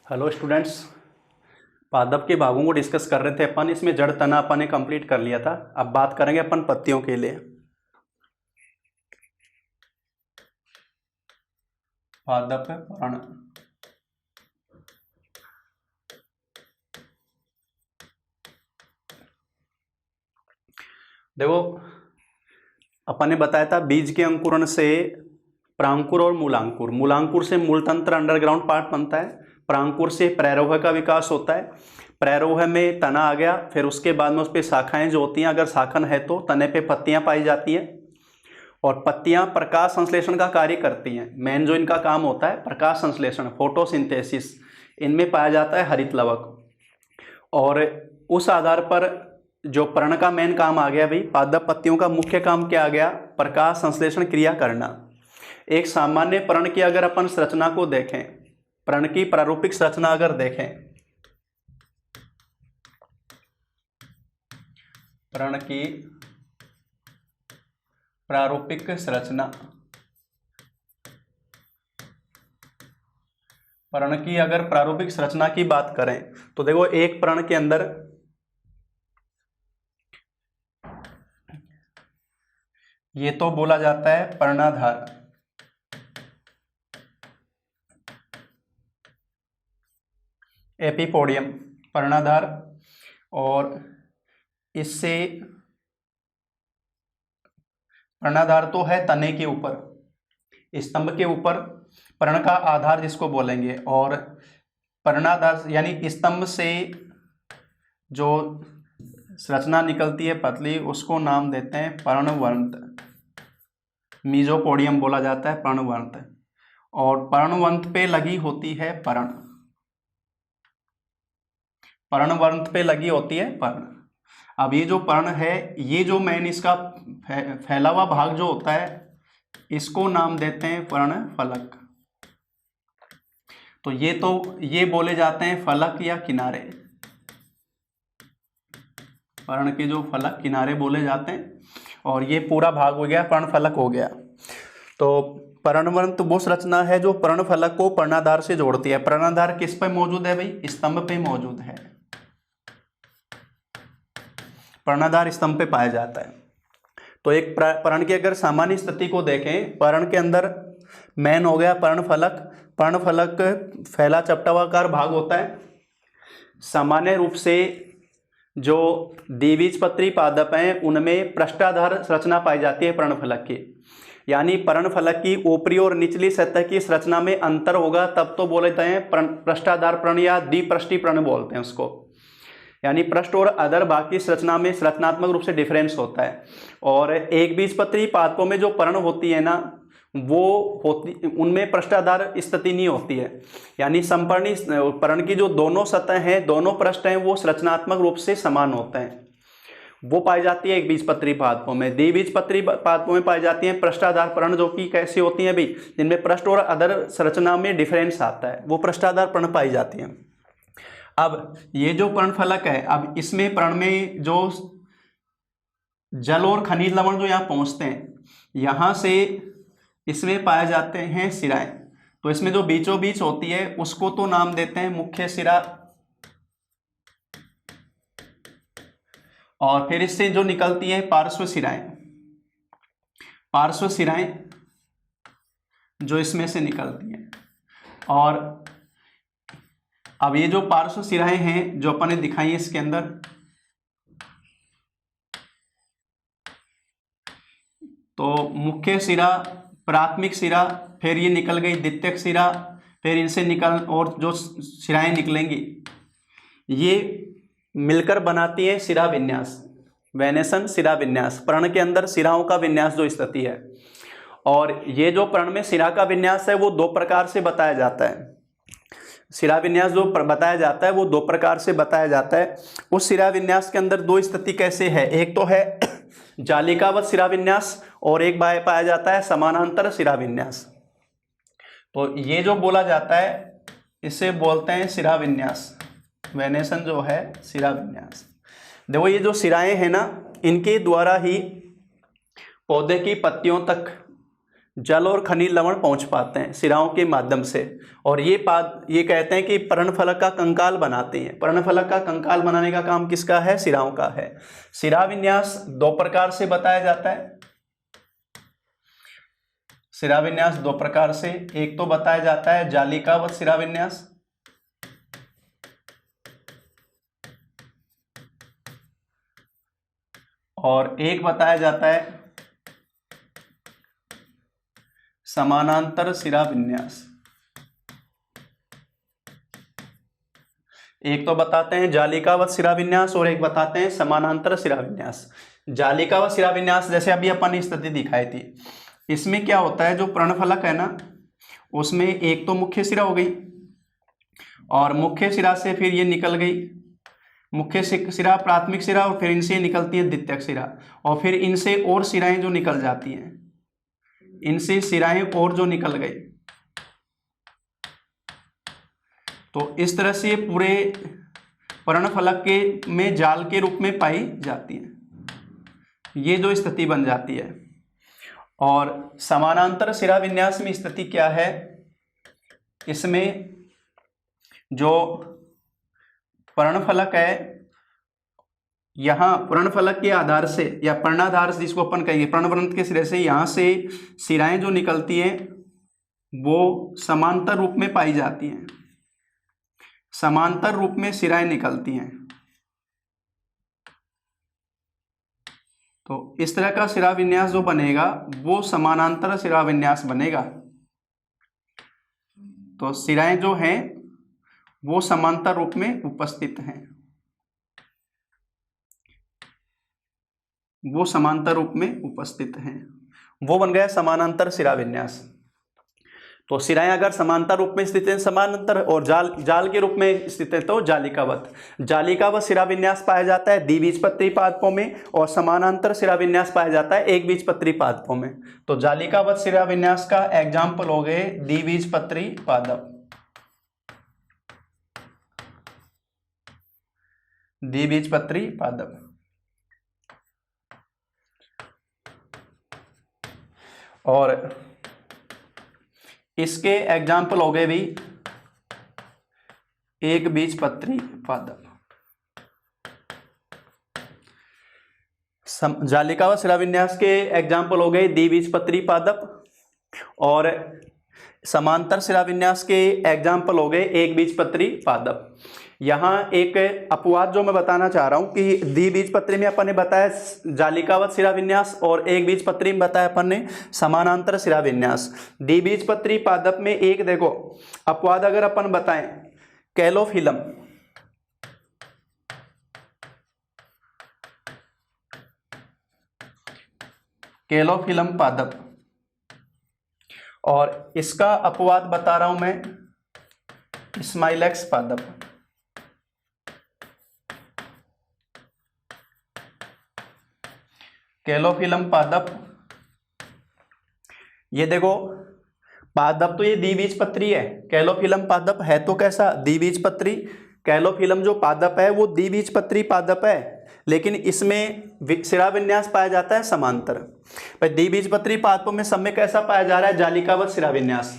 Hello students. पादप के भागों को डिस्कस कर रहे थे अपन। इसमें जड़ तना अपन ने कंप्लीट कर लिया था। अब बात करेंगे अपन पत्तियों के लिए। पादप पर्ण। देखो, अपन ने बताया था बीज के अंकुरण से प्रांकुर और मूलांकुर, मूलांकुर से मूलतंत्र अंडरग्राउंड पार्ट बनता है, प्रांकुर से प्रैरोह का विकास होता है, प्रैरोह में तना आ गया, फिर उसके बाद में उस पर शाखाएं जो होती हैं, अगर शाखन है तो तने पे पत्तियां पाई जाती हैं और पत्तियां प्रकाश संश्लेषण का कार्य करती हैं। मेन जो इनका काम होता है प्रकाश संश्लेषण, फोटोसिंथेसिस, इनमें पाया जाता है हरित लवक। और उस आधार पर जो पर्ण का मेन काम आ गया भाई, पादप पत्तियों का मुख्य काम क्या आ गया, प्रकाश संश्लेषण क्रिया करना। एक सामान्य पर्ण की अगर अपन संरचना को देखें, पर्ण की प्रारूपिक संरचना अगर देखें, पर्ण की प्रारूपिक संरचना, पर्ण की अगर प्रारूपिक संरचना की बात करें तो देखो, एक पर्ण के अंदर ये तो बोला जाता है पर्णाधार, एपिपोडियम, पर्णाधार, और इससे पर्णाधार तो है तने के ऊपर, स्तंभ के ऊपर पर्ण का आधार जिसको बोलेंगे, और पर्णाधार यानी स्तंभ से जो संरचना निकलती है पतली, उसको नाम देते हैं पर्णवंत, मीजोपोडियम बोला जाता है, पर्णवंत। और पर्णवंत पे लगी होती है पर्ण, पर्णवंत पे लगी होती है पर्ण। अब ये जो पर्ण है, ये जो मेन इसका फैला हुआ भाग जो होता है, इसको नाम देते हैं पर्ण फलक। तो ये बोले जाते हैं फलक या किनारे, पर्ण के जो फलक किनारे बोले जाते हैं, और ये पूरा भाग हो गया पर्ण फलक हो गया। तो पर्णवंत वो संरचना है जो पर्ण फलक को पर्णाधार से जोड़ती है। पर्णाधार किस पे मौजूद है भाई, स्तंभ पे मौजूद है, पर्णाधार स्तंभ पे पाया जाता है। तो एक पर्ण की अगर सामान्य स्थिति को देखें, पर्ण के अंदर मेन हो गया पर्ण फलक। पर्ण फलक फैला चपटावाकार भाग होता है। सामान्य रूप से जो द्विबीजपत्री पादप हैं उनमें पृष्ठाधार संरचना पाई जाती है पर्ण फलक की, यानी पर्ण फलक की ऊपरी और निचली सतह की संरचना में अंतर होगा तब तो बोलते हैं पृष्ठाधार पर्ण या द्विपृष्ठीय पर्ण बोलते हैं उसको, यानी पृष्ठ और अधर भाग की संरचना में संरचनात्मक रूप से डिफरेंस होता है। और एक बीजपत्री पादपों में जो पर्ण होती है ना, वो होती, उनमें पृष्ठाधार स्थिति नहीं होती है, यानी समपर्णी पर्ण की जो दोनों सतह हैं, दोनों पृष्ठ हैं, वो संरचनात्मक रूप से समान होते हैं। वो पाई जाती है एक बीजपत्री पादपों में। द्विबीजपत्री पादपों में पाई जाती हैं पृष्ठाधार पर्ण, जो कि कैसी होती हैं भाई, जिनमें पृष्ठ और अधर संरचना में डिफरेंस आता है, वो पृष्ठाधार पर्ण पाई जाती हैं। अब ये जो पर्ण फलक है, अब इसमें पर्ण में जो जल और खनिज लवण जो यहाँ पहुंचते हैं, यहाँ से इसमें पाए जाते हैं सिराएं। तो इसमें जो बीचों बीच होती है उसको तो नाम देते हैं मुख्य सिरा, और फिर इससे जो निकलती है पार्श्व सिराएं, पार्श्व सिराएं जो इसमें से निकलती हैं। और अब ये जो पार्श्व सिराएं हैं जो अपन ने दिखाई है इसके अंदर, तो मुख्य सिरा, प्राथमिक सिरा, फिर ये निकल गई द्वितीयक सिरा, फिर इनसे निकल और जो सिराएं निकलेंगी ये मिलकर बनाती है सिरा विन्यास, वेनेसन सिरा विन्यास। पर्ण के अंदर सिराओं का विन्यास जो स्थिति है, और ये जो पर्ण में सिरा का विन्यास है वो दो प्रकार से बताया जाता है। सिरा विन्यास जो बताया जाता है वो दो प्रकार से बताया जाता है। उस सिरा विन्यास के अंदर दो स्थिति कैसे है, एक तो है जालिकावत सिरा विन्यास, और एक पाया जाता है समानांतर सिरा विन्यास। तो ये जो बोला जाता है इसे बोलते हैं सिरा विन्यास, वेनेसन जो है सिरा विन्यास। देखो, ये जो सिराएं हैं ना, इनके द्वारा ही पौधे की पत्तियों तक जल और खनिज लवण पहुंच पाते हैं सिराओं के माध्यम से, और ये कहते हैं कि पर्णफलक का कंकाल बनाते हैं। पर्णफलक का कंकाल बनाने का काम किसका है? सिराओं का है। सिरा विन्यास दो प्रकार से बताया जाता है। सिरा विन्यास दो प्रकार से, एक तो बताया जाता है जालिकावत सिरा विन्यास, और एक बताया जाता है समानांतर सिरा विन्यास। एक तो बताते हैं जालिकावत सिरा विन्यास और एक बताते हैं समानांतर सिरा विन्यास। जालिकावत सिरा विन्यास जैसे अभी अपन ने स्थिति दिखाई थी, इसमें क्या होता है, जो पर्णफलक है ना, उसमें एक तो मुख्य सिरा हो गई, और मुख्य सिरा से फिर ये निकल गई मुख्य सिरा, प्राथमिक सिरा, और फिर इनसे निकलती है द्वितीयक सिरा, और फिर इनसे और सिराएं जो निकल जाती हैं, इनसे सिराएं और जो निकल गई। तो इस तरह से पूरे पर्णफलक के में जाल के रूप में पाई जाती है। ये जो स्थिति बन जाती है। और समानांतर सिरा विन्यास में स्थिति क्या है, इसमें जो पर्णफलक है, यहाँ पर्णफलक के आधार से या पर्णाधार से जिसको अपन कहेंगे, पर्णवृंत के सिरे से यहाँ से सिराएं जो निकलती हैं वो समांतर रूप में पाई जाती हैं, समांतर रूप में सिराएं निकलती हैं। तो इस तरह का सिरा विन्यास जो बनेगा वो समानांतर सिरा विन्यास बनेगा। तो सिराएं जो हैं वो समांतर रूप में उपस्थित हैं, वो समांतर रूप में उपस्थित हैं, वो बन गया समानांतर सिरा विन्यास। तो सिराएं अगर समांतर रूप में स्थित हैं समानांतर, और जाल के रूप में स्थित है तो जालिकावत। जालिकावत सिरा विन्यास पाया जाता है द्विबीजपत्री पादपों में, और समानांतर सिरा विन्यास पाया जाता है एक बीजपत्री पादपों में। तो जालिकावत सिरा विन्यास का एग्जाम्पल हो गए द्विबीजपत्री पादप, द्विबीजपत्री पादप। और इसके एग्जाम्पल हो गए भी एक बीजपत्री पादप। जालिकावत सिरा विन्यास के एग्जाम्पल हो गए द्विबीजपत्री पादप, और समांतर सिरा विन्यास के एग्जाम्पल हो गए एक बीजपत्री पादप। यहाँ एक अपवाद जो मैं बताना चाह रहा हूँ कि द्विबीजपत्री में अपन ने बताया जालिकावत सिरा विन्यास, और एक बीजपत्री में बताया अपन ने समानांतर सिरा विन्यास। द्विबीजपत्री पादप में एक देखो अपवाद अगर अपन बताएं, कैलोफिलम, कैलोफिलम पादप, और इसका अपवाद बता रहा हूं मैं स्माइलेक्स पादप। कैलोफिलम पादप, ये देखो पादप तो ये द्विबीजपत्री है, कैलोफिलम पादप है तो कैसा? द्विबीजपत्री। कैलोफिलम जो पादप है वो द्विबीजपत्री पादप है, लेकिन इसमें सिरा विन्यास पाया जाता है समांतर। भाई द्विबीजपत्री पादपों में सब में कैसा पाया जा रहा है? जालिकावत सिरा विन्यास।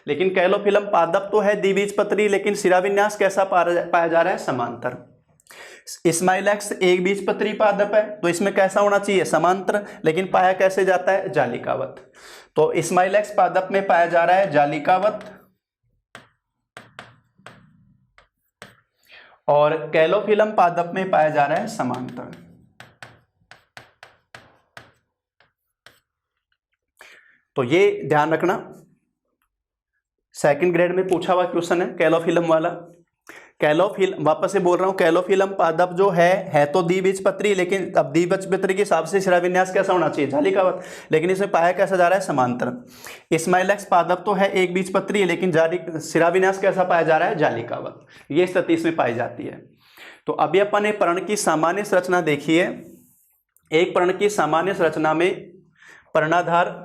लेकिन कैलोफिलम पादप तो है द्विबीजपत्री, लेकिन सिरा विन्यास कैसा पाया जा रहा है? समांतर। स्माइलेक्स एक बीजपत्री पादप है, तो इसमें कैसा होना चाहिए? समांतर, लेकिन पाया कैसे जाता है? जालिकावत। तो स्माइलेक्स पादप में पाया जा रहा है जालिकावत, और कैलोफिलम पादप में पाया जा रहा है समांतर। तो ये ध्यान रखना, सेकंड ग्रेड में पूछा हुआ क्वेश्चन है कैलोफिलम वाला। वापस से बोल रहा हूं, कैलोफिलम पादप जो है तो द्विबीजपत्री, लेकिन अब द्विबीजपत्री के हिसाब से सिरा विन्यास कैसा होना चाहिए? जालिकावत, लेकिन इसमें पाया कैसा जा रहा है? समांतर। स्माइलेक्स पादप तो है एक बीजपत्री, लेकिन सिरा विन्यास कैसा पाया जा रहा है? जालिकावत। ये स्थिति इसमें पाई जाती है। तो अभी अपन ने पर्ण की सामान्य संरचना देखी है। एक पर्ण की सामान्य संरचना में पर्णाधार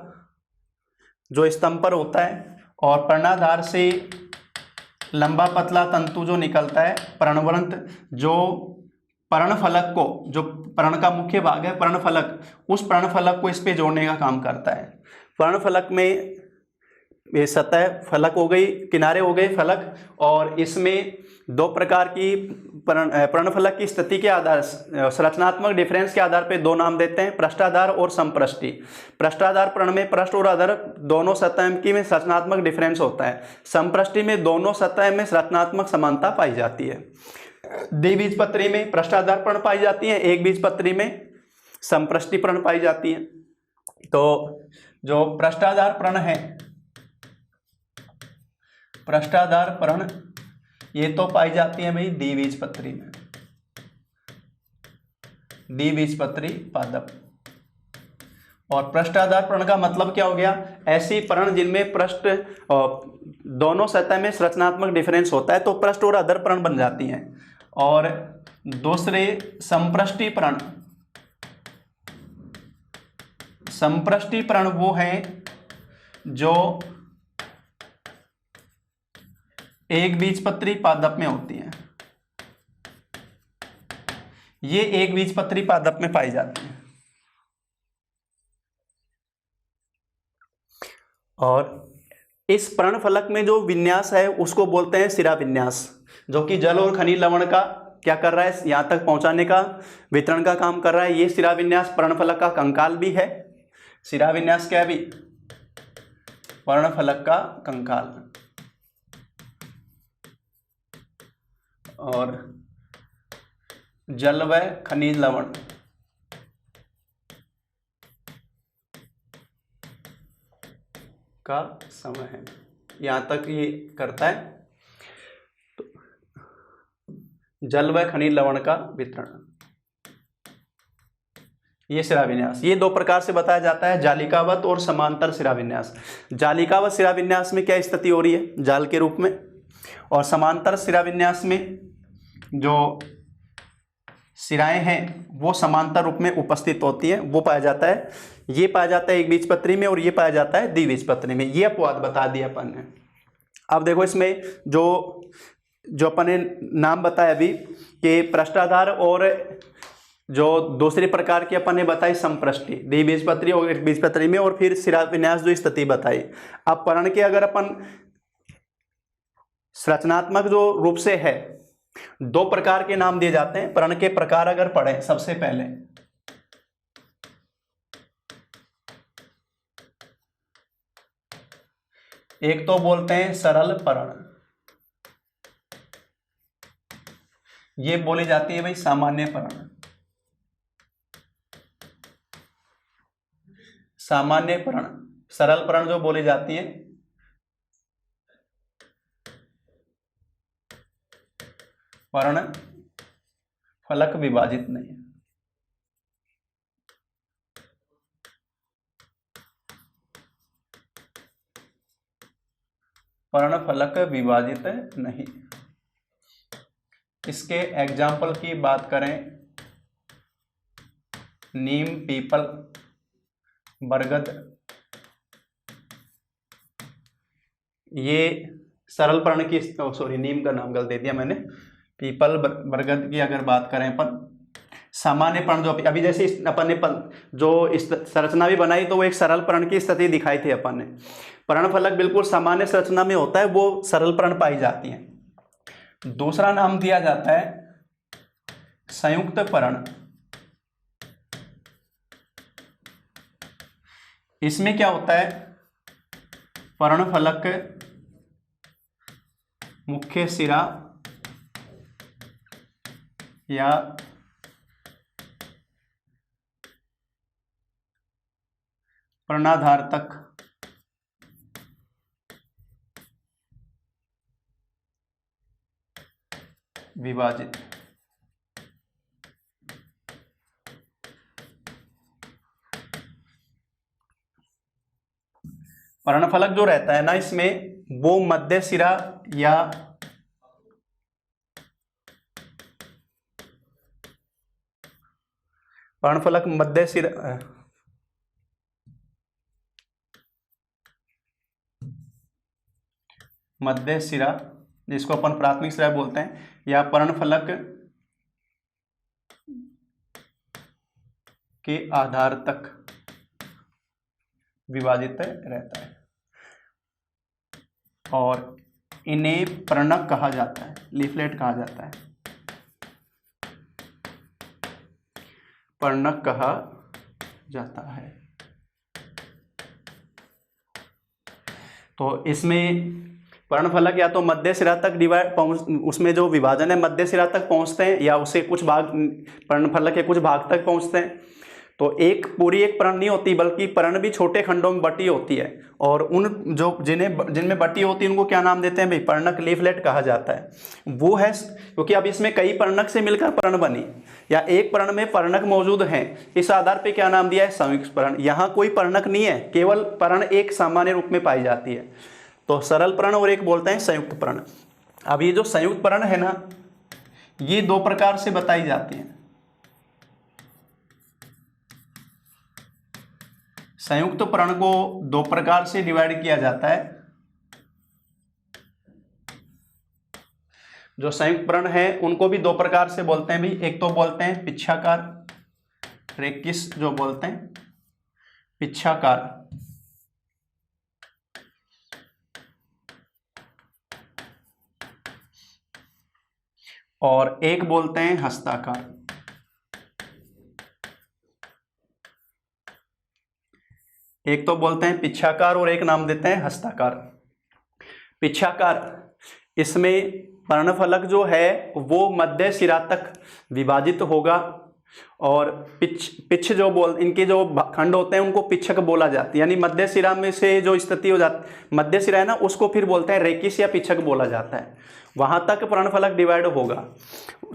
जो स्तंभ पर होता है, और पर्णाधार से लंबा पतला तंतु जो निकलता है, पर्णवृंत, जो पर्णफलक को, जो पर्ण का मुख्य भाग है पर्णफलक, उस पर्णफलक को इस पे जोड़ने का काम करता है। पर्णफलक में ये सतह फलक हो गई, किनारे हो गए फलक, और इसमें दो प्रकार की पर्णफलक की स्थिति के आधार, संरचनात्मक डिफरेंस के आधार पे दो नाम देते हैं, पृष्ठाधार और समपृष्ठी। पृष्ठाधार पर्ण में पृष्ठ और अधर दोनों सतह की में संरचनात्मक डिफरेंस होता है। समपृष्ठी में दोनों सतह में संरचनात्मक समानता पाई जाती है। द्विबीजपत्री में पृष्ठाधार पर्ण पाई जाती है, एक बीजपत्री में समपृष्ठी पर्ण पाई जाती है। तो जो पृष्ठाधार पर्ण है, पृष्ठाधार पर्ण ये तो पाई जाती है भाई द्विबीजपत्री में, द्विबीजपत्री पादप। और पृष्ठाधार पर्ण का मतलब क्या हो गया? ऐसी पर्ण जिनमें पृष्ठ दोनों सतह में संरचनात्मक डिफरेंस होता है, तो पृष्ठ और अधर पर्ण बन जाती हैं। और दूसरे समपृष्ठी पर्ण, समपृष्ठी पर्ण वो हैं जो एक बीजपत्री पादप में होती हैं, ये एक बीजपत्री पादप में पाई जाती हैं। और इस पर्णफलक में जो विन्यास है उसको बोलते हैं शिरा विन्यास, जो कि जल और खनिज लवण का क्या कर रहा है, यहाँ तक पहुंचाने का, वितरण का काम कर रहा है। ये शिरा विन्यास पर्णफलक का कंकाल भी है। शिरा विन्यास क्या है भी? पर्णफलक का कंकाल। और जल व खनिज लवण का समय है, यहां तक ये करता है। तो जल व खनिज लवण का वितरण, ये शिराविन्यास, ये दो प्रकार से बताया जाता है, जालिकावत और समांतर शिराविन्यास। जालिकावत शिराविन्यास में क्या स्थिति हो रही है? जाल के रूप में। और समांतर शिराविन्यास में जो शिराएं हैं वो समांतर रूप में उपस्थित होती हैं, वो पाया जाता है। ये पाया जाता है एक बीजपत्री में और ये पाया जाता है द्विबीजपत्री में। ये अपवाद बता दिया अपन ने। अब देखो इसमें जो अपन ने नाम बताया अभी कि पृष्ठाधार और जो दूसरे प्रकार की अपन ने बताई समपृष्ठी, द्विबीजपत्री और बीजपत्री में, और फिर शिराविन्यास जो स्थिति बताई। अब पर्ण के अगर अपन संरचनात्मक जो रूप से है, दो प्रकार के नाम दिए जाते हैं। पर्ण के प्रकार अगर पढ़ें सबसे पहले, एक तो बोलते हैं सरल पर्ण, ये बोली जाती है भाई सामान्य पर्ण। सामान्य पर्ण, सरल पर्ण जो बोली जाती है, पर्ण फलक विभाजित नहीं। पर्ण फलक विभाजित नहीं। इसके एग्जाम्पल की बात करें, नीम, पीपल, बरगद, ये सरल पर्ण की, सॉरी नीम का नाम गलत दे दिया मैंने, पीपल बरगद की अगर बात करें अपन, सामान्य पर्ण जो अभी जैसे अपन ने जो इस संरचना भी बनाई तो वो एक सरल पर्ण की स्थिति दिखाई थी अपन ने। पर्णफलक बिल्कुल सामान्य संरचना में होता है, वो सरल पर्ण पाई जाती है। दूसरा नाम दिया जाता है संयुक्त पर्ण। इसमें क्या होता है, पर्णफलक मुख्य सिरा या पर्णाधार तक विभाजित। पर्णफलक जो रहता है ना, इसमें वो मध्य सिरा या पर्णफलक मध्य सिरा, मध्य सिरा जिसको अपन प्राथमिक सिरा बोलते हैं, या पर्णफलक के आधार तक विभाजित रहता है और इन्हें पर्णक कहा जाता है, लीफलेट कहा जाता है, पर्णक कहा जाता है। तो इसमें पर्णफलक या तो मध्य सिरा तक उसमें जो विभाजन है मध्य सिरा तक पहुंचते हैं या उसे कुछ भाग पर्णफलक के कुछ भाग तक पहुंचते हैं। तो एक पूरी एक पर्ण नहीं होती बल्कि पर्ण भी छोटे खंडों में बटी होती है और उन जो जिनमें बटी होती है उनको क्या नाम देते हैं भाई, पर्णक लीफलेट कहा जाता है। वो है क्योंकि अब इसमें कई पर्णक से मिलकर पर्ण बनी या एक पर्ण में पर्णक मौजूद हैं, इस आधार पे क्या नाम दिया है, संयुक्त पर्ण। यहाँ कोई पर्णक नहीं है, केवल पर्ण एक सामान्य रूप में पाई जाती है। तो सरल पर्ण और एक बोलते हैं संयुक्त पर्ण। अब ये जो संयुक्त पर्ण है ना, ये दो प्रकार से बताई जाती है। संयुक्त पर्ण को दो प्रकार से डिवाइड किया जाता है। जो संयुक्त पर्ण है उनको भी दो प्रकार से बोलते हैं भी, एक तो बोलते हैं पिच्छाकार, रेकिस जो बोलते हैं पिच्छाकार, और एक बोलते हैं हस्ताकार। एक तो बोलते हैं पिच्छाकार और एक नाम देते हैं हस्ताकार। पिच्छाकार, इसमें पर्णफलक जो है वो मध्य सिरा तक विभाजित होगा और पिच्छ जो इनके जो खंड होते हैं उनको पिच्छक बोला जाता है। यानी मध्य सिरा में से जो स्थिति हो जाती, मध्य सिरा है ना, उसको फिर बोलते हैं रेकिस या पिच्छक बोला जाता है। वहां तक पर्णफलक डिवाइड होगा।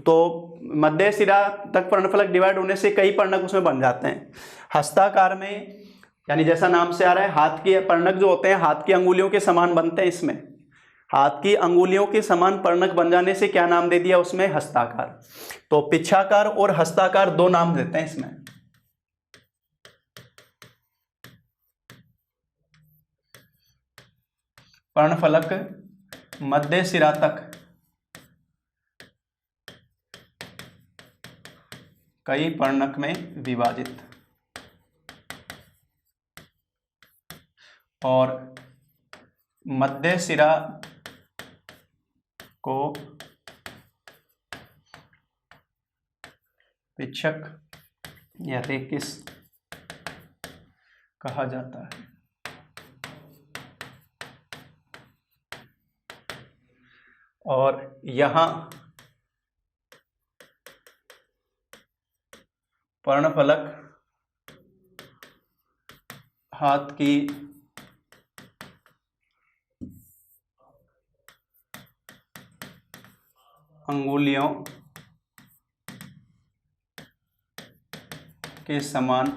तो मध्य सिरा तक पर्णफलक डिवाइड होने से कई पर्णक उसमें बन जाते हैं। हस्ताकार में यानी जैसा नाम से आ रहा है, हाथ के पर्णक जो होते हैं हाथ की अंगुलियों के समान बनते हैं। इसमें हाथ की अंगुलियों के समान पर्णक बन जाने से क्या नाम दे दिया उसमें, हस्ताकार। तो पिच्छाकार और हस्ताकार दो नाम देते हैं इसमें। पर्णफलक मध्य सिरा तक कई पर्णक में विभाजित और मध्य सिरा को पिच्छक या रेकिस कहा जाता है। और यहां पर्णफलक हाथ की अंगुलियों के समान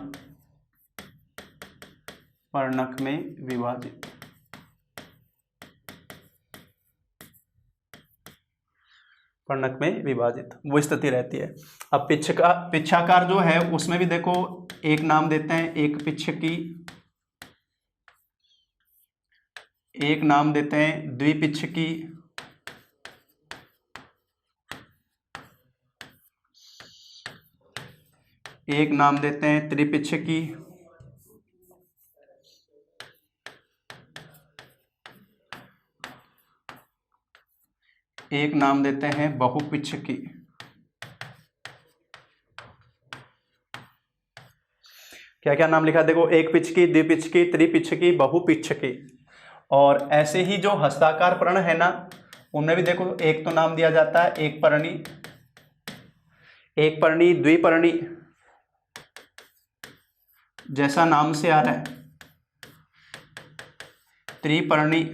पर्णक में विभाजित। पर्णक में विभाजित वो स्थिति रहती है। अब पिच्छाकार जो है उसमें भी देखो एक नाम देते हैं, एक पिच्छकी, एक नाम देते हैं द्विपिच्छकी, एक नाम देते हैं त्रिपिच्छकी, एक नाम देते हैं बहुपिच्छकी। क्या क्या नाम लिखा देखो, एक पिच्छकी, द्विपिच्छकी, त्रिपिच्छकी, बहुपिच्छकी। और ऐसे ही जो हस्ताकार पर्ण है ना, उनमें भी देखो एक तो नाम दिया जाता है एक पर्णी, एक पर्णी, द्विपर्णी, जैसा नाम से आ रहा है, त्रिपर्णी,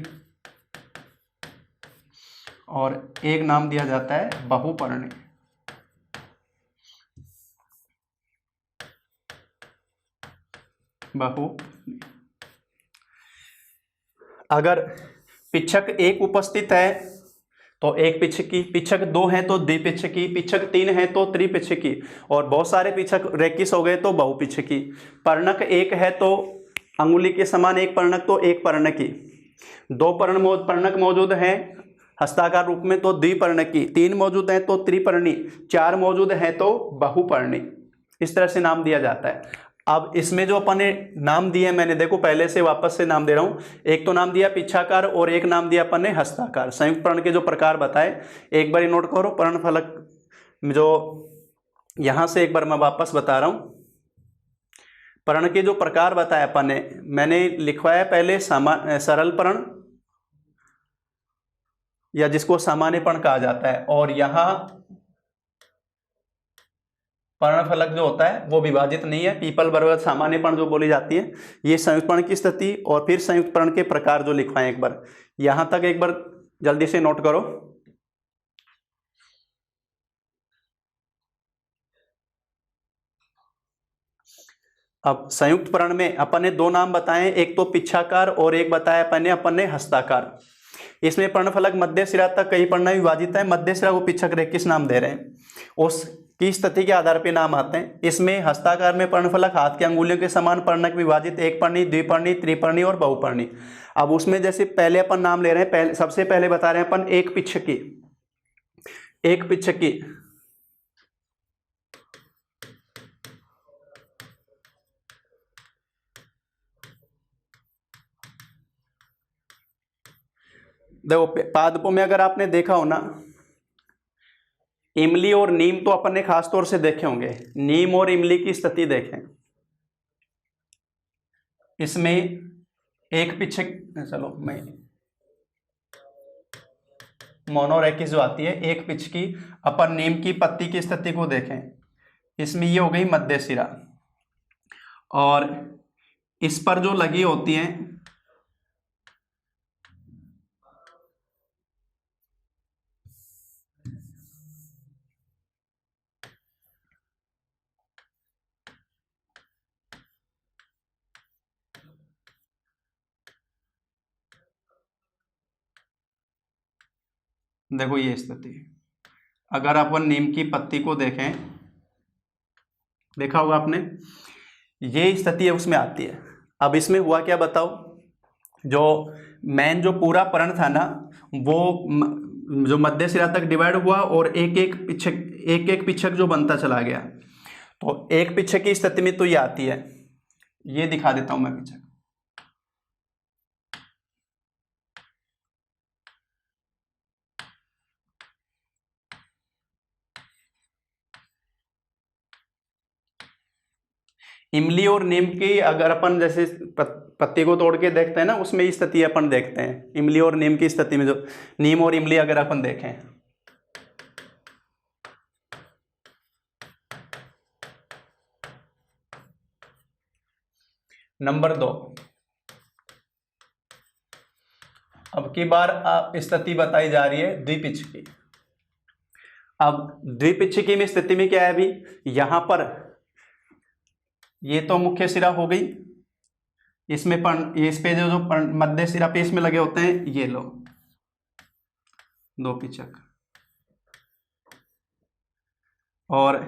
और एक नाम दिया जाता है बहुपर्णी। अगर पिच्छक एक उपस्थित है तो एक पिच्छकी, पिच्छक दो है तो द्विपिच्छकी, पिच्छक तीन है तो त्रिपिच्छकी, और बहुत सारे पिच्छक रेकिस हो गए तो बहुपिच्छकी। पर्णक एक है तो अंगुली के समान एक पर्णक तो एक पर्णकी, दो पर्णक मौजूद हैं हस्ताकार रूप में तो द्विपर्णकी, तीन मौजूद हैं तो त्रिपर्णी, चार मौजूद हैं तो बहुपर्णी। इस तरह से नाम दिया जाता है। अब इसमें जो अपन ने नाम दिए, मैंने देखो पहले से वापस से नाम दे रहा हूं। एक तो नाम दिया पिच्छाकार और एक नाम दिया अपन ने हस्ताकार। संयुक्त पर्ण के जो प्रकार बताए एक बार नोट करो। पर्ण फलक जो यहां से एक बार मैं वापस बता रहा हूं, पर्ण के जो प्रकार बताए अपन ने, मैंने लिखवाया पहले सरल पर्ण या जिसको सामान्य पर्ण कहा जाता है, और यहां पर्णफलक जो होता है वो विभाजित नहीं है, पीपल बरगद सामान्य पर्ण जो बोली जाती है। ये संयुक्त पर्ण की स्थिति और फिर संयुक्त पर्ण के प्रकार जो लिखवाए एक बार, यहां तक एक बार जल्दी से नोट करो। अब संयुक्त पर्ण में अपन ने दो नाम बताए, एक तो पिच्छाकार और एक बताया अपन ने हस्ताकार। इसमें पर्णफलक मध्य सिरा तक कई पर्ण विभाजित है, मध्य सिरा को पिच्छक रेख किस नाम दे रहे हैं उसकी स्थिति के आधार पर नाम आते हैं। इसमें हस्ताकार में पर्णफलक हाथ की अंगुलियों के समान पर्णक विभाजित, एक पर्णी, द्विपर्णी, त्रिपर्णी और बहुपर्णी। अब उसमें जैसे पहले अपन नाम ले रहे हैं, सबसे पहले बता रहे हैं अपन एक पिच्छकी। एक पिच्छकी देखो पादपों में अगर आपने देखा हो ना, इमली और नीम तो अपन ने खास तौर से देखे होंगे। नीम और इमली की स्थिति देखें, इसमें एक पिच्छक, चलो मैं मोनोरेकिस जो आती है एक पिच की। अपन नीम की पत्ती की स्थिति को देखें, इसमें ये हो गई मध्य सिरा, और इस पर जो लगी होती है देखो ये स्थिति, अगर अपन नीम की पत्ती को देखें, देखा होगा आपने, ये स्थिति है उसमें आती है। अब इसमें हुआ क्या बताओ, जो मेन जो पूरा पर्ण था ना वो जो मध्य सिरा तक डिवाइड हुआ और एक एक पिच्छक जो बनता चला गया। तो एक पिच्छक की स्थिति में तो ये आती है, ये दिखा देता हूं मैं पिच्छक। इमली और नीम की अगर अपन जैसे पत्ती को तोड़ के देखते हैं ना, उसमें स्थिति अपन देखते हैं इमली और नीम की स्थिति में। जो नीम और इमली अगर अपन देखें, नंबर 2, अब की बार स्थिति बताई जा रही है द्विपिच्छकी। अब द्विपिच्छकी में स्थिति में क्या है, अभी यहां पर ये तो मुख्य सिरा हो गई, इसमें इस पे जो मध्य सिरा पे इसमें लगे होते हैं ये लो दो पिच्छक, और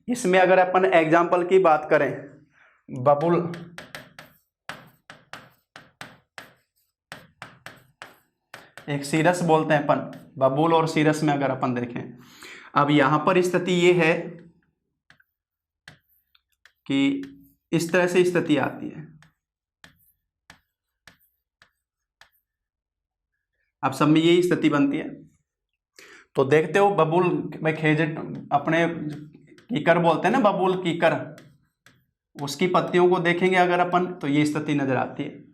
इसमें अगर अपन एग्जाम्पल की बात करें, बबुल, एक सीरस बोलते हैं अपन, बबूल और सीरस में अगर अपन देखें, अब यहां पर स्थिति ये है कि इस तरह से स्थिति आती है। अब सब में यही स्थिति बनती है। तो देखते हो बबूल में खेजट, अपने कीकर बोलते हैं ना, बबूल कीकर, उसकी पत्तियों को देखेंगे अगर अपन तो ये स्थिति नजर आती है।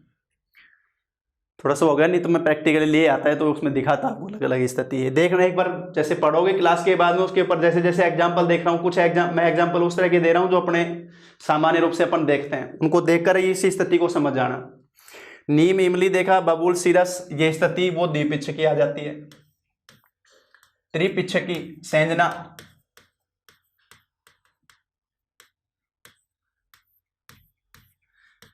थोड़ा सा हो गया, नहीं तो मैं प्रैक्टिकली लिए आता है तो उसमें दिखाता आपको अलग अलग स्थिति है। देखना एक बार जैसे पढ़ोगे क्लास के बाद में, उसके ऊपर जैसे जैसे एग्जाम्पल देख रहा हूँ, कुछ मैं एग्जाम्पल उस तरह के दे रहा हूँ जो अपने सामान्य रूप से अपन देखते हैं, उनको देखकर ही इसी स्थिति को समझ जाना। नीम इमली देखा, बबूल सीरस, ये स्थिति वो द्विपिच्छकी आ जाती है। त्रिपिच्छकी सेंजना,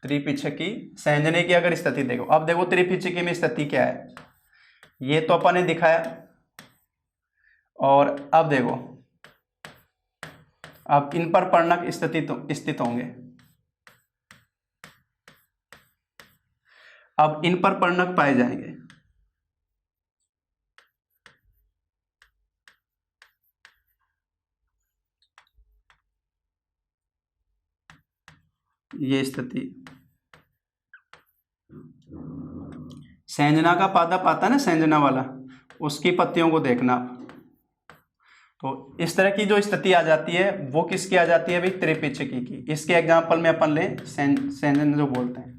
त्रिपिच्छकी संजने की अगर स्थिति देखो, अब देखो त्रिपिच्छकी में स्थिति क्या है, ये तो अपन ने दिखाया, और अब देखो अब इन पर पर्णक स्थित होंगे। अब इन पर पर्णक पाए जाएंगे। ये स्थिति, संजना का पादप आता है ना, संजना वाला, उसकी पत्तियों को देखना। तो इस तरह की जो स्थिति आ जाती है वो किसकी आ जाती है भाई, त्रिपिच्छकी की। इसके एग्जाम्पल में अपन लें संजन जो बोलते हैं।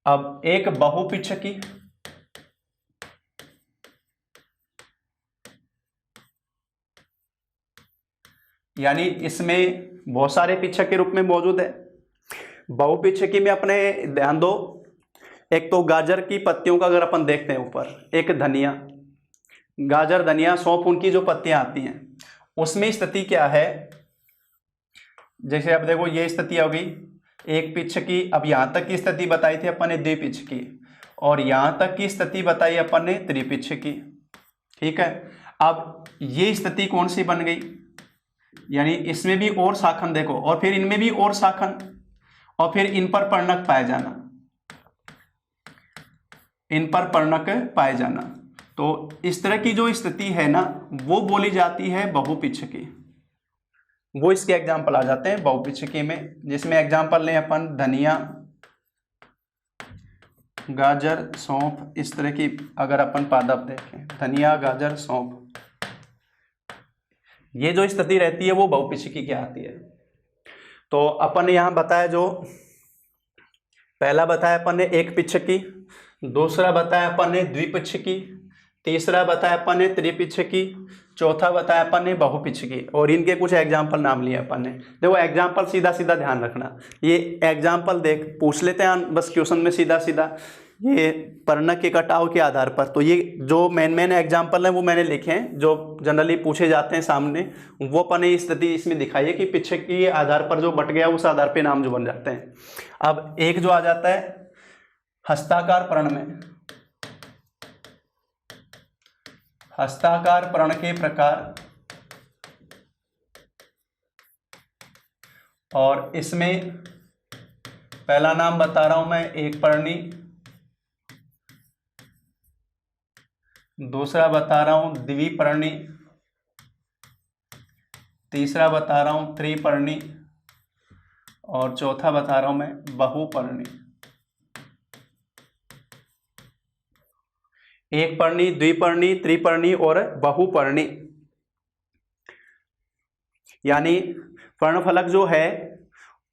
अब एक बहुपिच्छकी, यानी इसमें बहुत सारे पिच्छक के रूप में मौजूद है। बहुपिच्छकी में अपने ध्यान दो, एक तो गाजर की पत्तियों का अगर अपन देखते हैं ऊपर, एक धनिया, गाजर धनिया सौंफ, उनकी जो पत्तियां आती हैं उसमें स्थिति क्या है। जैसे अब देखो ये स्थिति हो गई एक पिच्छकी। अब यहां तक की स्थिति बताई थी अपन ने द्विपिच्छकी, और यहां तक की स्थिति बताई अपन ने त्रिपिच्छकी। ठीक है, अब ये स्थिति कौन सी बन गई, यानी इसमें भी और शाखन देखो, और फिर इनमें भी और शाखन, और फिर इन पर पर्णक पाए जाना, इन पर पर्णक पाए जाना। तो इस तरह की जो स्थिति है ना वो बोली जाती है बहुपिच्छकी। वो इसके एग्जाम्पल आ जाते हैं बहुपिच्छकी में, जिसमें एग्जाम्पल लें अपन धनिया, गाजर, सौंफ, इस तरह की अगर अपन पादप देखें, धनिया, गाजर, सौंफ, ये जो स्थिति रहती है वो बहुपिच्छकी की आती है। तो अपन ने यहाँ बताया, जो पहला बताया अपन ने एक पिच्छकी, दूसरा बताया अपन ने द्विपिच्छकी, तीसरा बताया अपन ने त्रिपिच्छकी, चौथा बताया अपन ने बहुपिच्छकी, और इनके कुछ एग्जाम्पल नाम लिए अपन ने। देखो एग्जाम्पल सीधा सीधा ध्यान रखना, ये एग्जाम्पल देख पूछ लेते हैं बस क्वेश्चन में सीधा सीधा, ये पर्णक के कटाव के आधार पर। तो ये जो मेन एग्जाम्पल हैं वो मैंने लिखे हैं, जो जनरली पूछे जाते हैं सामने, वो अपन ने स्थिति इसमें दिखाई है कि पिच्छकी के आधार पर जो बट गया उस आधार पर नाम जो बन जाते हैं। अब एक जो आ जाता है हस्ताकार पर्ण में, हस्ताकार पर्ण के प्रकार, और इसमें पहला नाम बता रहा हूं मैं एक पर्णी, दूसरा बता रहा हूं द्विपर्णी, तीसरा बता रहा हूं त्रिपर्णी, और चौथा बता रहा हूं मैं बहुपर्णी। एक पर्णी, द्विपर्णी, त्रिपर्णी और बहुपर्णी। यानी पर्णफलक जो है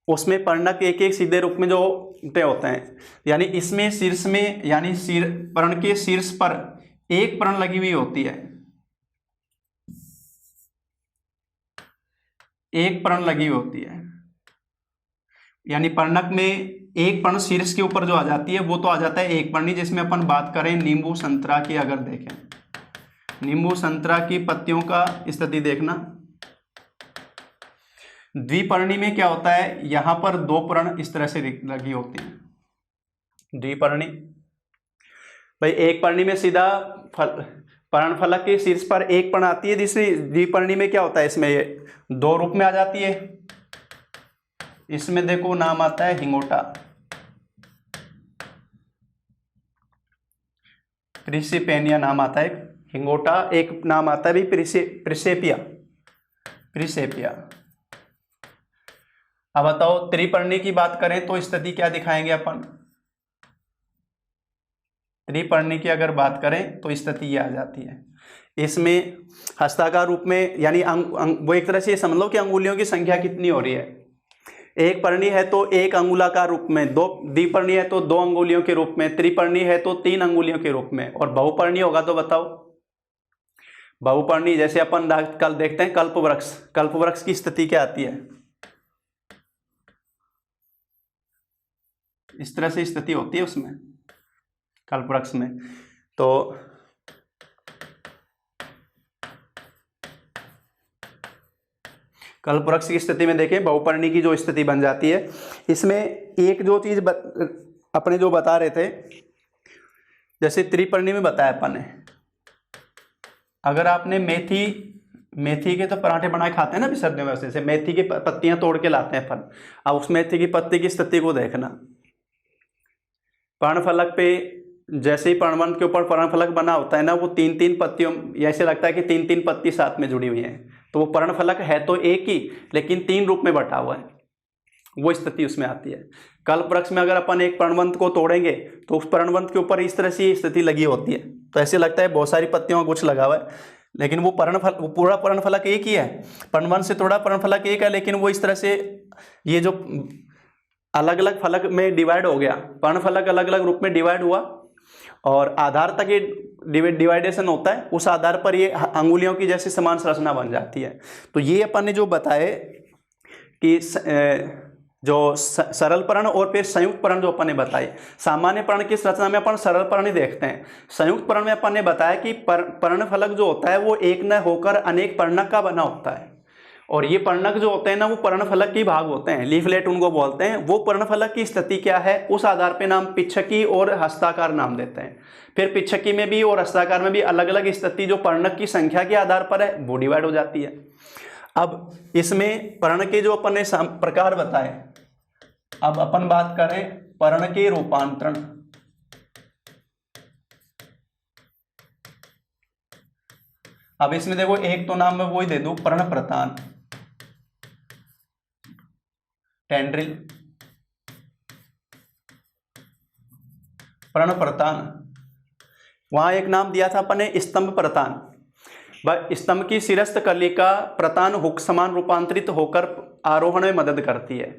उसमें पर्णक एक एक सीधे रूप में जो होते हैं, यानी इसमें शीर्ष में, यानी पर्ण के शीर्ष पर एक पर्ण लगी हुई होती है, एक पर्ण लगी हुई होती है। यानी पर्णक में एक पर्ण शीर्ष के ऊपर जो आ जाती है वो तो आ जाता है एक पर्णी। जिसमें अपन बात करें नींबू संतरा की, अगर देखें नींबू संतरा की पत्तियों का स्थिति देखना। द्विपर्णी में क्या होता है, यहां पर दो पर्ण इस तरह से लगी होती है द्विपर्णी। भाई एक पर्णी में सीधा पर्णफलक के शीर्ष पर एक पर्ण आती है, दूसरी द्विपर्णी में क्या होता है, इसमें ये दो रूप में आ जाती है। इसमें देखो नाम आता है हिंगोटा, प्रिसिपेनिया नाम आता है हिंगोटा, एक नाम आता है भी प्रिसेपिया, प्रिसेपिया। अब बताओ त्रिपर्णी की बात करें तो स्थिति क्या दिखाएंगे अपन। त्रिपर्णी की अगर बात करें तो स्थिति ये आ जाती है, इसमें हस्ताकार रूप में, यानी वो एक तरह से समझ लो कि अंगुलियों की संख्या कितनी हो रही है। एक पर्णी है तो एक अंगुलाकार रूप में, दो द्विपर्णी है तो दो अंगुलियों के रूप में, त्रिपर्णी है तो तीन अंगुलियों के रूप में, और बहुपर्णी होगा तो बताओ। बहुपर्णी जैसे अपन कल देखते हैं कल्पवृक्ष, कल्पवृक्ष की स्थिति क्या आती है, इस तरह से स्थिति होती है उसमें कल्पवृक्ष में। तो कल्पवृक्ष की स्थिति में देखें बहुपर्णी की जो स्थिति बन जाती है। इसमें एक जो चीज अपने जो बता रहे थे, जैसे त्रिपर्णी में बताया अपन ने, अगर आपने मेथी के तो पराठे बनाए खाते हैं ना अभी सर्दियों में, वैसे मेथी की पत्तियां तोड़ के लाते हैं अपन। अब उस मेथी की पत्ती की स्थिति को देखना, पर्णफलक पे जैसे ही पर्णवंत के ऊपर पर्णफलक बना होता है ना, वो तीन तीन पत्तियों, ऐसे लगता है कि तीन तीन पत्ती साथ में जुड़ी हुई हैं। तो वो पर्णफलक है तो एक ही, लेकिन 3 रूप में बटा हुआ है, वो स्थिति उसमें आती है। कल्प वृक्ष में अगर अपन एक पर्णवंत को तोड़ेंगे तो उस पर्णवंत के ऊपर इस तरह से स्थिति लगी होती है, तो ऐसे लगता है बहुत सारी पत्तियों का गुच्छ लगा हुआ है, लेकिन वो पूरा पर्णफलक एक ही है। पर्णवंत से तोड़ा पर्णफलक एक है, लेकिन वो इस तरह से ये जो अलग अलग फलक में डिवाइड हो गया, पर्णफलक अलग अलग रूप में डिवाइड हुआ और आधार तक ये डिवाइडेशन होता है, उस आधार पर ये अंगुलियों की जैसी समान संरचना बन जाती है। तो ये अपन ने जो बताए कि जो सरल पर्ण और फिर संयुक्त पर्ण जो अपन ने बताए, सामान्य पर्ण की संरचना में अपन सरल पर्ण ही देखते हैं। संयुक्त पर्ण में अपन ने बताया कि पर्णफलक जो होता है वो एक न होकर अनेक पर्णक का बना होता है, और ये पर्णक जो होते हैं ना वो पर्णफलक के भाग होते हैं, लीफलेट उनको बोलते हैं। वो पर्णफलक की स्थिति क्या है उस आधार पे नाम पिच्छकी और हस्ताकार नाम देते हैं। फिर पिच्छकी में भी और हस्ताकार में भी अलग अलग स्थिति जो पर्णक की संख्या के आधार पर है वो डिवाइड हो जाती है। अब इसमें पर्ण के जो अपन ने प्रकार बताए, अब अपन बात करें पर्ण के रूपांतरण। अब इसमें देखो एक तो नाम मैं वही दे दूं, पर्ण प्रतान, टेंड्रिल, पर्ण प्रतान। वहां एक नाम दिया था अपन ने स्तंभ प्रतान। स्तंभ की शिरस्थ कलिका प्रतान हुक समान रूपांतरित होकर आरोहण में मदद करती है।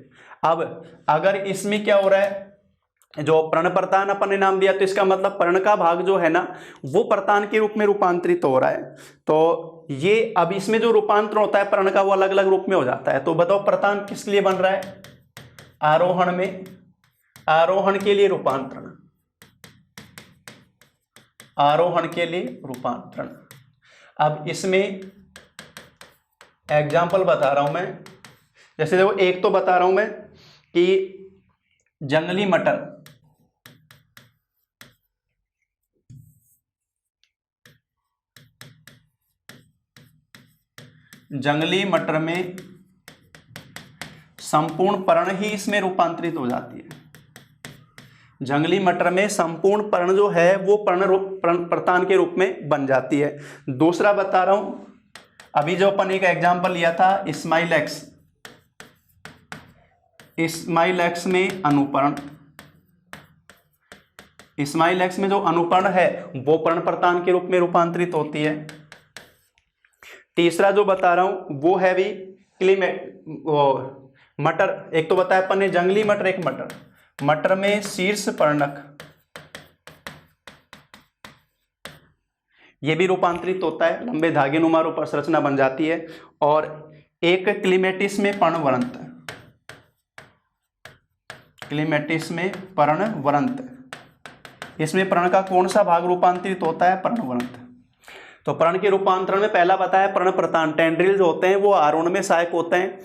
अब अगर इसमें क्या हो रहा है, जो पर्ण प्रतान अपन ने नाम दिया तो इसका मतलब पर्ण का भाग जो है ना वो प्रतान के रूप में रूपांतरित हो रहा है। तो ये अब इसमें जो रूपांतरण होता है पर्ण का वो अलग अलग रूप में हो जाता है। तो बताओ प्रतान किस लिए बन रहा है, आरोहण में, आरोहण के लिए रूपांतरण, आरोहण के लिए रूपांतरण। अब इसमें एग्जाम्पल बता रहा हूं मैं, जैसे देखो एक तो बता रहा हूं मैं कि जंगली मटर, जंगली मटर में संपूर्ण पर्ण ही इसमें रूपांतरित हो जाती है। जंगली मटर में संपूर्ण पर्ण जो है वो प्रतान के रूप में बन जाती है। दूसरा बता रहा हूं, अभी जो अपन एक एग्जांपल लिया था स्माइलैक्स, स्माइलैक्स में अनुपर्ण, स्माइलैक्स में जो अनुपर्ण है वो पर्ण प्रतान के रूप में रूपांतरित होती है। तीसरा जो बता रहा हूं वो है भी मटर, एक तो बताया अपन ने जंगली मटर, एक मटर, मटर में शीर्ष पर्णक ये भी रूपांतरित होता है, लंबे धागे नुमा रूप संरचना बन जाती है। और एक क्लीमेटिस में पर्णवरंत, क्लीमेटिस में पर्णवरंत, इसमें पर्ण का कौन सा भाग रूपांतरित होता है, पर्णवरंत। तो पर्ण के रूपांतरण में पहला बताया पर्ण प्रतान, टेंड्रिल जो होते हैं वो आरोहण में सहायक होते हैं।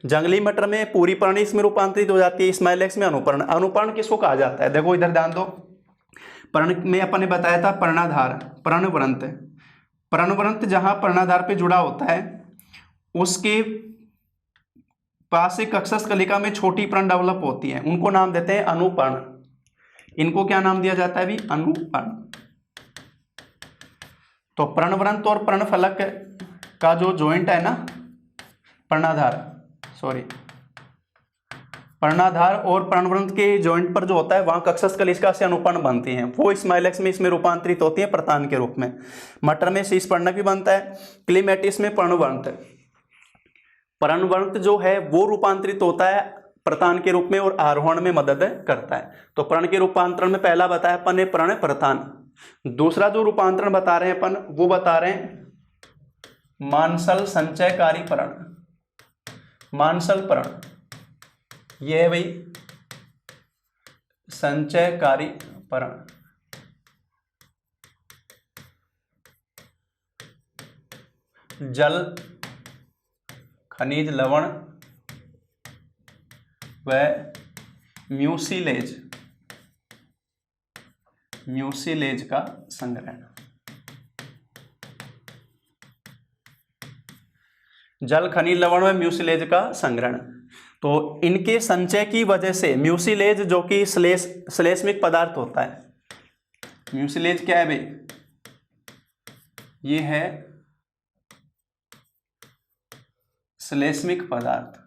जंगली मटर में पूरी पर्ण इसमें रूपांतरित हो जाती है, स्माइलैक्स में अनुपर्ण। अनुपर्ण किसको कहा जाता है, देखो इधर ध्यान दो, पर्ण में अपन ने बताया था पर्णाधार, पर्णवरंत, पर्णवरंत जहां पर्णाधार पे जुड़ा होता है उसके पास एक कक्षस्थ कलिका में छोटी पर्ण डेवलप होती है, उनको नाम देते हैं अनुपर्ण। इनको क्या नाम दिया जाता है भी, अनुपर्ण। तो पर्णवरंत और पर्णफलक का जो जॉइंट है ना, पर्णाधार, सॉरी, पर्णाधार और पर्णवरंत के जॉइंट पर जो होता है वहां कक्षस्थ कलिका से अनुपर्ण बनती हैं, वो स्माइलैक्स में इसमें रूपांतरित होती है प्रतान के रूप में। मटर में शीर्ष पर्णक भी बनता है, क्लीमेटिस में पर्णवरंत, पर्णवरंत जो है वो रूपांतरित होता है प्रतान के रूप में और आरोहण में मदद करता है। तो पर्ण के रूपांतरण में पहला बताया अपन ने पर्ण प्रतान। दूसरा जो रूपांतरण बता रहे हैं अपन वो बता रहे हैं मांसल संचयकारी पर्ण, मांसल पर्ण, यह है भाई संचयकारी पर्ण। जल, खनिज लवण व म्यूसिलेज, म्यूसिलेज का संग्रहण, जल, खनिज लवण व म्यूसिलेज का संग्रहण। तो इनके संचय की वजह से म्यूसिलेज जो कि श्लेष्मिक पदार्थ होता है, म्यूसिलेज क्या है भाई, ये है श्लेष्मिक पदार्थ।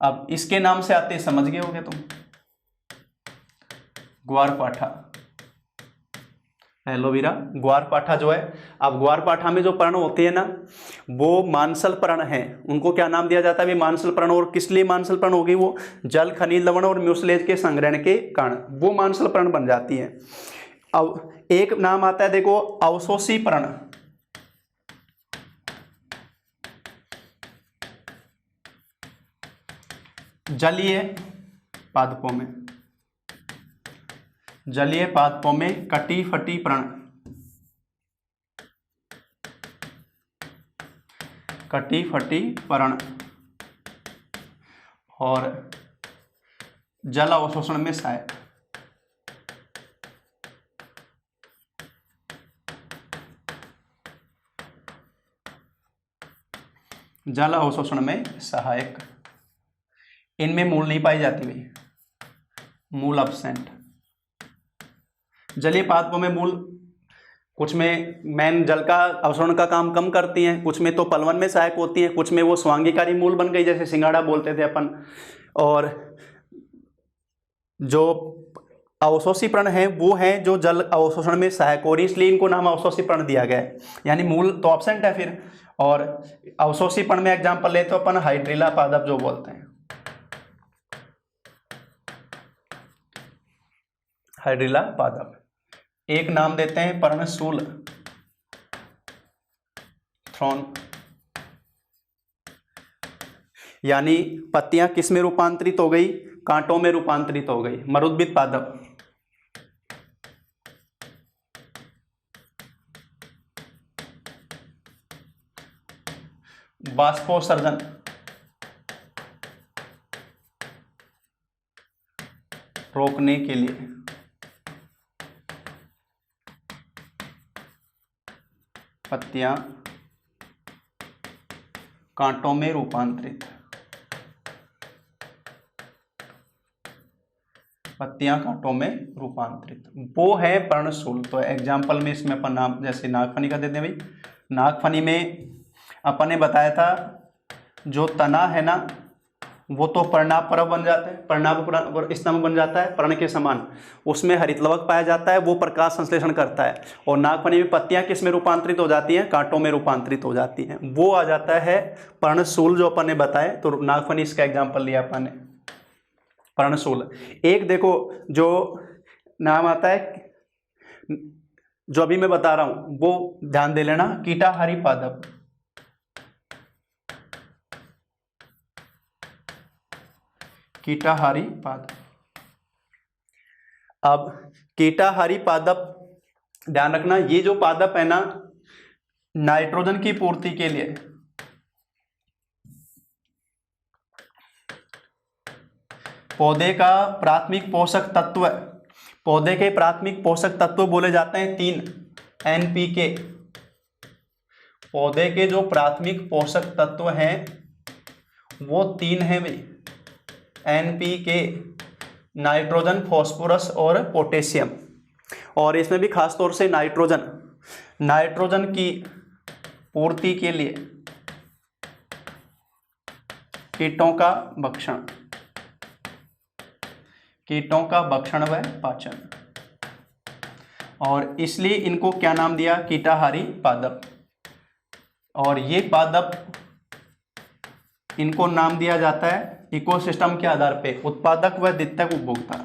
अब इसके नाम से आते समझ गए होगे तुम, ग्वारपाठा, एलोवेरा ग्वारपाठा जो है। अब ग्वारपाठा में जो पर्ण होते हैं ना, वो मांसल पर्ण है, उनको क्या नाम दिया जाता है भी मांसल पर्ण। और किस लिए मांसल पर्ण होगी? वो जल, खनिज लवण और म्यूसलेज के संग्रहण के कारण वो मांसल पर्ण बन जाती है। अब एक नाम आता है देखो अवशोषी पर्ण। जलीय पादपों में, जलीय पादपों में कटी फटी पर्ण, कटी फटी पर्ण और जल अवशोषण में सहायक। जल अवशोषण में सहायक। इनमें मूल नहीं पाई जाती भाई, मूल एब्सेंट। जलीय पादपों में मूल कुछ में मैन जल का अवशोषण का काम कम करती हैं, कुछ में तो पलवन में सहायक होती हैं, कुछ में वो स्वांगीकारी मूल बन गई, जैसे सिंगाड़ा बोलते थे अपन। और जो अवशोषी पर्ण है वो हैं जो जल अवशोषण में सहायक, और इसलिए इनको नाम अवशोषी पर्ण दिया गया है, यानी मूल तो एब्सेंट है फिर। और अवशोषी पर्ण में एग्जाम्पल ले तो अपन हाइड्रिला पादप जो बोलते हैं, हाइड्रिला पादप। एक नाम देते हैं पर्णशूल, थ्रॉन, यानी पत्तियां किस में रूपांतरित हो गई? कांटों में रूपांतरित हो गई। मरुद्भिद पादप, बाष्पोत्सर्जन, रोकने के लिए। पत्तियां कांटों में रूपांतरित, पत्तियां कांटों में रूपांतरित, वो है पर्णशूल। तो एग्जाम्पल में इसमें अपन नाम जैसे नागफनी का देते हैं भाई। नागफनी में अपन ने बताया था जो तना है ना वो तो पर्णाभ परव बन जाता है, पर्णाभ स्तंभ बन जाता है पर्ण के समान, उसमें हरितलवक पाया जाता है, वो प्रकाश संश्लेषण करता है। और नागफनी में पत्तियां किस में रूपांतरित हो जाती हैं? कांटों में रूपांतरित हो जाती हैं, वो आ जाता है पर्णशूल जो अपन ने बताया। तो नागफनी इसका एग्जाम्पल लिया अपन ने, पर्णशूल। एक देखो जो नाम आता है जो अभी मैं बता रहा हूं वो ध्यान दे लेना, कीटाहारी पादप। कीटाहारी पादप। अब कीटाहारी पादप ध्यान रखना, ये जो पादप है ना नाइट्रोजन की पूर्ति के लिए, पौधे का प्राथमिक पोषक तत्व, पौधे के प्राथमिक पोषक तत्व बोले जाते हैं 3 NPK। पौधे के जो प्राथमिक पोषक तत्व हैं वो 3 हैं भाई, NPK, नाइट्रोजन, फास्फोरस और पोटेशियम। और इसमें भी खास तौर से नाइट्रोजन, नाइट्रोजन की पूर्ति के लिए कीटों का भक्षण, कीटों का भक्षण व पाचन, और इसलिए इनको क्या नाम दिया? कीटाहारी पादप। और ये पादप इनको नाम दिया जाता है इकोसिस्टम के आधार पे उत्पादक व द्वितीयक उपभोक्ता,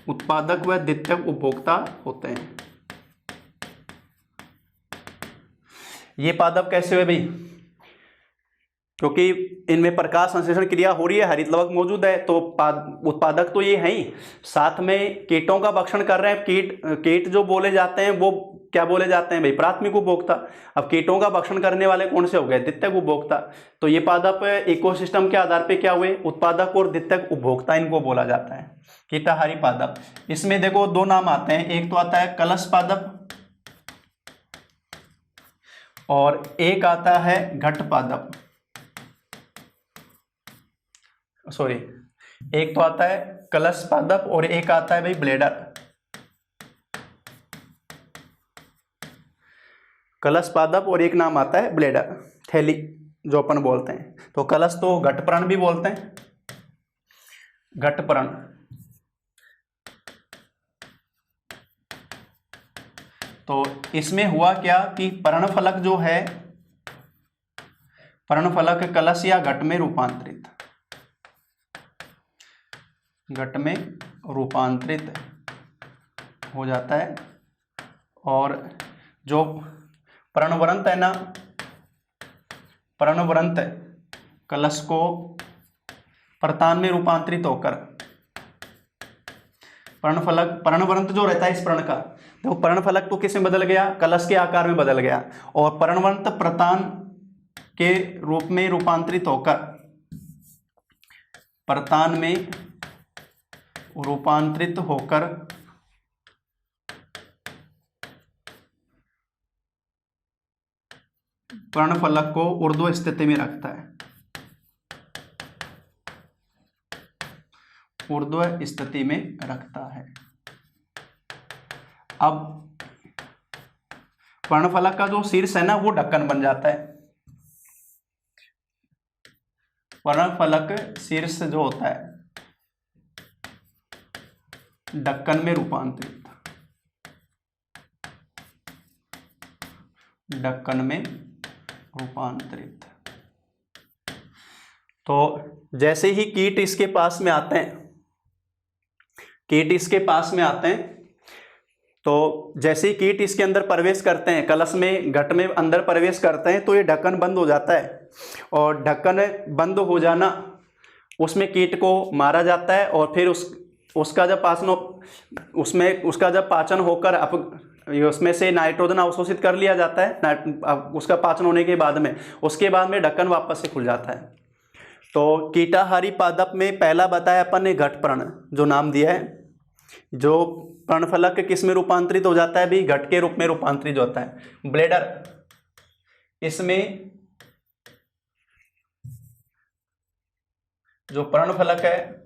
उत्पादक व द्वितीयक उपभोक्ता होते हैं। ये पादप कैसे हुए भाई? क्योंकि इनमें प्रकाश संश्लेषण क्रिया हो रही है, हरितलवक मौजूद है, तो उत्पादक तो ये है ही, साथ में कीटों का भक्षण कर रहे हैं। कीट जो बोले जाते हैं वो क्या बोले जाते हैं भाई? प्राथमिक उपभोक्ता। अब कीटों का भक्षण करने वाले कौन से हो गए? द्वितीयक उपभोक्ता। तो ये पादप इकोसिस्टम के आधार पे क्या हुए? उत्पादक और द्वितीयक उपभोक्ता इनको बोला जाता है, कीटाहारी पादप। इसमें देखो 2 नाम आते हैं, एक तो आता है कलश पादप और एक आता है घट पादप। सॉरी, एक तो आता है कलश पादप और एक आता है भाई ब्लेडर। कलश पादप और एक नाम आता है ब्लेडर, थैली जो अपन बोलते हैं। तो कलश तो घटप्रण भी बोलते हैं, घटप्रण। तो इसमें हुआ क्या कि पर्णफलक जो है, पर्णफलक कलश या घट में रूपांतरित, घट में रूपांतरित हो जाता है। और जो पर्णवरंत है ना, पर्णवरंत कलश को पर्तान में रूपांतरित होकर, पर्णफलक, पर्णवरंत जो रहता है इस पर्ण का, तो पर्णफलक तो किस में बदल गया, कलश के आकार में बदल गया। और पर्णवरंत पर्तान के रूप में रूपांतरित होकर, पर्तान में रूपांतरित होकर पर्णफलक को ऊर्ध्व स्थिति में रखता है, ऊर्ध्व स्थिति में रखता है। अब पर्णफलक का जो शीर्ष है ना वो ढक्कन बन जाता है। पर्णफलक शीर्ष जो होता है ढक्कन में रूपांतरित, ढक्कन में रूपांतरित। तो जैसे ही कीट इसके पास में आते हैं, कीट इसके पास में आते हैं, तो जैसे ही कीट इसके अंदर प्रवेश करते हैं, कलश में, घट में अंदर प्रवेश करते हैं, तो ये ढक्कन बंद हो जाता है। और ढक्कन बंद हो जाना, उसमें कीट को मारा जाता है। और फिर उसका जब पाचन, उसमें उसका जब पाचन होकर उसमें से नाइट्रोजन अवशोषित कर लिया जाता है, उसका पाचन होने के बाद में, उसके बाद में ढक्कन वापस से खुल जाता है। तो कीटाहारी पादप में पहला बताया अपन ने घटप्रण जो नाम दिया है, जो पर्णफलक किस में रूपांतरित हो जाता है भी, घट के रूप में रूपांतरित होता है। ब्लेडर, इसमें जो पर्णफलक है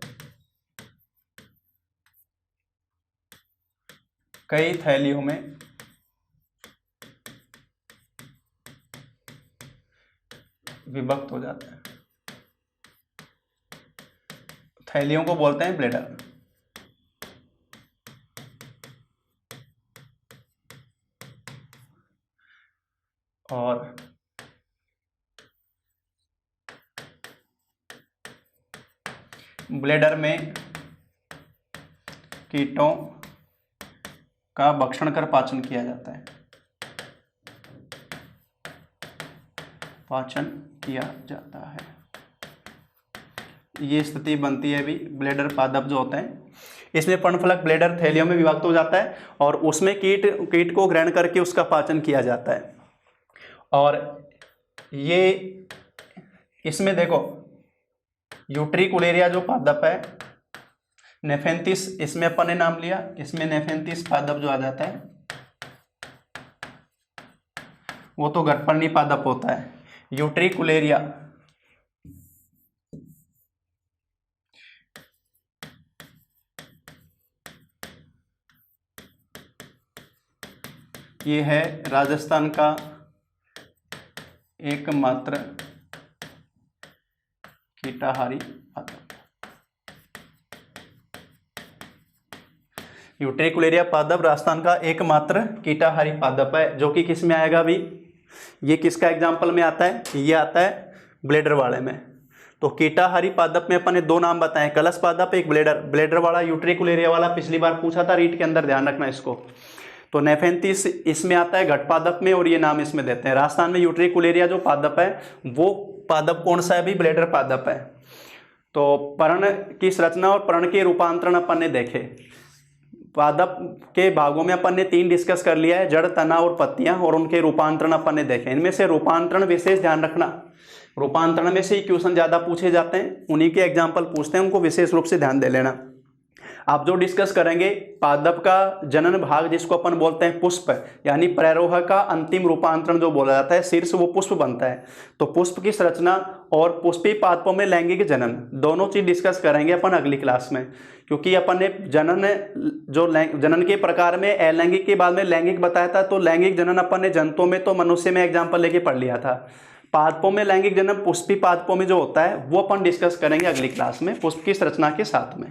कई थैलियों में विभक्त हो जाता है, थैलियों को बोलते हैं ब्लेडर। और ब्लेडर में कीटों का भक्षण कर पाचन किया जाता है, पाचन किया जाता है। ये स्थिति बनती है भी ब्लेडर पादप जो होते हैं, इसमें पर्णफलक ब्लेडर थैलियों में विभक्त हो जाता है और उसमें कीट को ग्रहण करके उसका पाचन किया जाता है। और ये इसमें देखो यूट्रिकुलेरिया जो पादप है, नेफेंथिस, इसमें अपन ने नाम लिया, इसमें नेफेंथिस पादप जो आ जाता है वो तो घटपर्णी पादप होता है। यूट्रिकुलेरिया ये है राजस्थान का एकमात्र कीटाहारी पादप। यूट्रिकुलेरिया पादप राजस्थान का एकमात्र कीटाहारी पादप है, जो कि किस में आएगा भी, ये किसका एग्जाम्पल में आता है, ये आता है ब्लेडर वाले में। तो कीटाहारी पादप में अपन ने दो नाम बताए, कलश पादप, एक ब्लेडर। ब्लेडर वाला यूट्रिकुलेरिया वाला पिछली बार पूछा था रीट के अंदर, ध्यान रखना इसको। तो नेफेंथिस इसमें आता है घट पादप में, और ये नाम इसमें देते हैं। राजस्थान में यूट्रिकुलेरिया जो पादप है वो पादप कौन सा है भी, ब्लेडर पादप है। तो पर्ण की संरचना और पर्ण के रूपांतरण अपन ने देखे। पादप के भागों में अपन ने 3 डिस्कस कर लिया है, जड़, तना और पत्तियां, और उनके रूपांतरण अपन ने देखे। इनमें से रूपांतरण विशेष ध्यान रखना, रूपांतरण में से ही क्वेश्चन ज्यादा पूछे जाते हैं, उन्हीं के एग्जाम्पल पूछते हैं, उनको विशेष रूप से ध्यान दे लेना। आप जो डिस्कस करेंगे पादप का जनन भाग जिसको अपन बोलते हैं पुष्प, यानी प्रैरोह का अंतिम रूपांतरण जो बोला जाता है, शीर्ष वो पुष्प बनता है। तो पुष्प की संरचना और पुष्पी पादपों में लैंगिक जनन, दोनों चीज डिस्कस करेंगे अपन अगली क्लास में। क्योंकि अपन ने जनन के प्रकार में अलैंगिक के बाद में लैंगिक बताया था, तो लैंगिक जनन अपन ने जंतुओं में तो मनुष्य में एग्जाम्पल लेके पढ़ लिया था। पादपों में लैंगिक जनन पुष्पी पादपों में जो होता है वो अपन डिस्कस करेंगे अगली क्लास में पुष्प की संरचना के साथ में।